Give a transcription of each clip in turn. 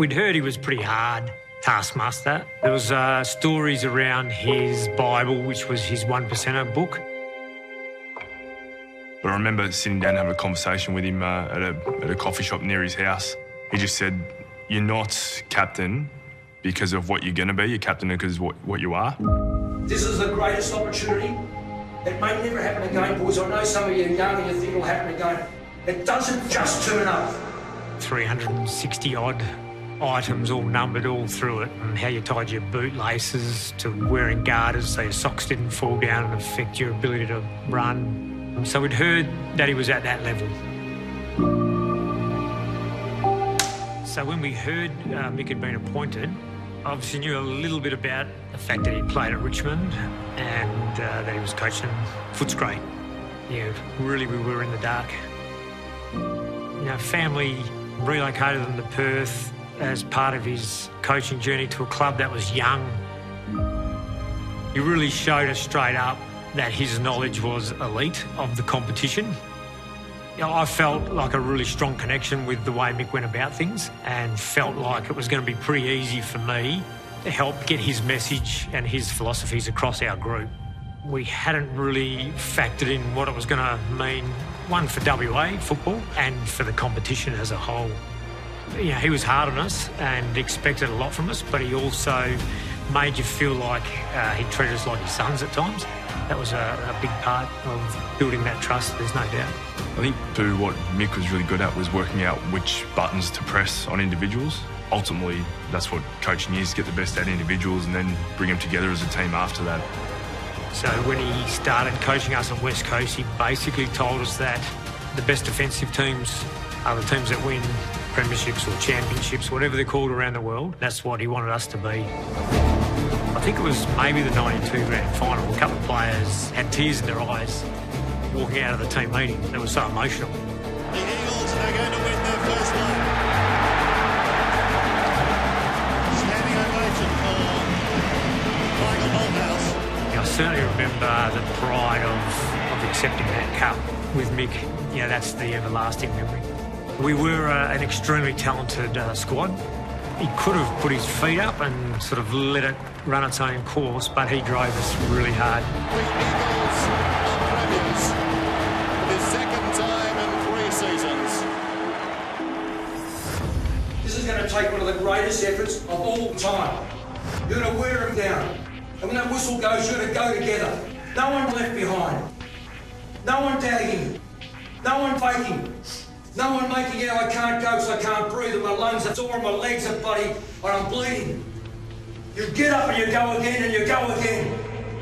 We'd heard he was pretty hard taskmaster. There was stories around his Bible, which was his 1%er book. But I remember sitting down and having a conversation with him at a coffee shop near his house. He just said, "You're not captain because of what you're going to be. You're captain because of what you are." This is the greatest opportunity. It may never happen again, boys. I know some of you are young and you think it'll happen again. It doesn't just turn up. 360-odd items, all numbered all through it, and how you tied your bootlaces to wearing garters so your socks didn't fall down and affect your ability to run. So we'd heard that he was at that level. So when we heard Mick had been appointed, obviously knew a little bit about the fact that he played at Richmond and that he was coaching Footscray. Yeah, really we were in the dark. You know, family relocated them to Perth as part of his coaching journey to a club that was young. He really showed us straight up that his knowledge was elite of the competition. You know, I felt like a really strong connection with the way Mick went about things and felt like it was going to be pretty easy for me to help get his message and his philosophies across our group. We hadn't really factored in what it was going to mean, one, for WA football and for the competition as a whole. You know, he was hard on us and expected a lot from us, but he also made you feel like he treated us like his sons at times. That was a big part of building that trust, there's no doubt. I think, too, what Mick was really good at was working out which buttons to press on individuals. Ultimately, that's what coaching is, get the best out of individuals and then bring them together as a team after that. So when he started coaching us at West Coast, he basically told us that the best defensive teams are the teams that win premierships or championships, whatever they're called around the world. That's what he wanted us to be. I think it was maybe the 92 grand final. A couple of players had tears in their eyes walking out of the team meeting. It was so emotional. The Eagles are going to win their first game. Standing ovation for Mick Malthouse. I certainly remember the pride of accepting that cup with Mick. You know, that's the everlasting memory. We were an extremely talented squad. He could have put his feet up and sort of let it run its own course, but he drove us really hard. The Eagles are premiers for the second time in 3 seasons. This is going to take one of the greatest efforts of all time. You're going to wear them down. And when that whistle goes, you're going to go together. No one left behind. No one tagging. No one faking. No one making out I can't go because I can't breathe in my lungs, it's all in my legs are bloody and I'm bleeding. You get up and you go again and you go again.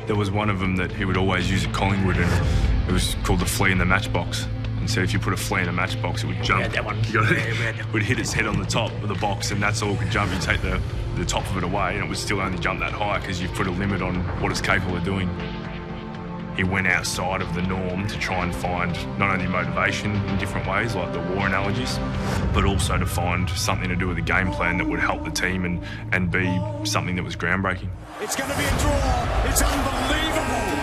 There was one of them that he would always use at Collingwood and it was called the flea in the matchbox. And so if you put a flea in a matchbox, it would jump. We had that one. It would hit its head on the top of the box and that's all it could jump. You take the top of it away and it would still only jump that high because you've put a limit on what it's capable of doing. He went outside of the norm to try and find not only motivation in different ways, like the war analogies, but also to find something to do with the game plan that would help the team and be something that was groundbreaking. It's going to be a draw. It's unbelievable.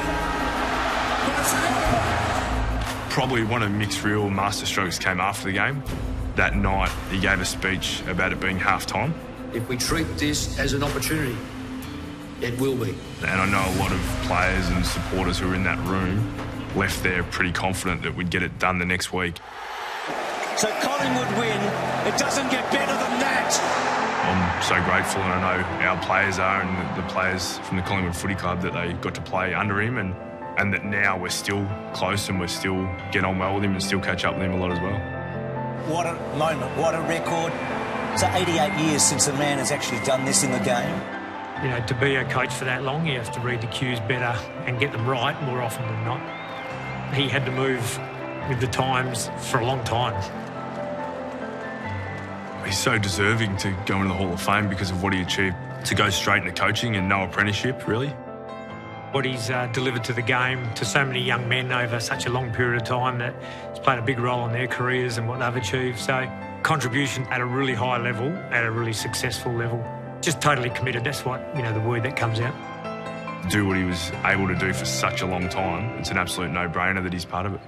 Probably one of Mick's real masterstrokes came after the game. That night, he gave a speech about it being half-time. If we treat this as an opportunity, it will be. And I know a lot of players and supporters who were in that room left there pretty confident that we'd get it done the next week. So Collingwood win. It doesn't get better than that. I'm so grateful, and I know our players are, and the players from the Collingwood Footy Club, that they got to play under him, and that now we're still close and we're still get on well with him and still catch up with him a lot as well. What a moment, what a record. So 88 years since the man has actually done this in the game. You know, to be a coach for that long, you have to read the cues better and get them right more often than not. He had to move with the times for a long time. He's so deserving to go into the Hall of Fame because of what he achieved. To go straight into coaching and no apprenticeship, really. What he's delivered to the game, to so many young men over such a long period of time, that it's played a big role in their careers and what they've achieved. So, contribution at a really high level, at a really successful level. Just totally committed, that's what, you know, the word that comes out. Do what he was able to do for such a long time, it's an absolute no-brainer that he's part of it.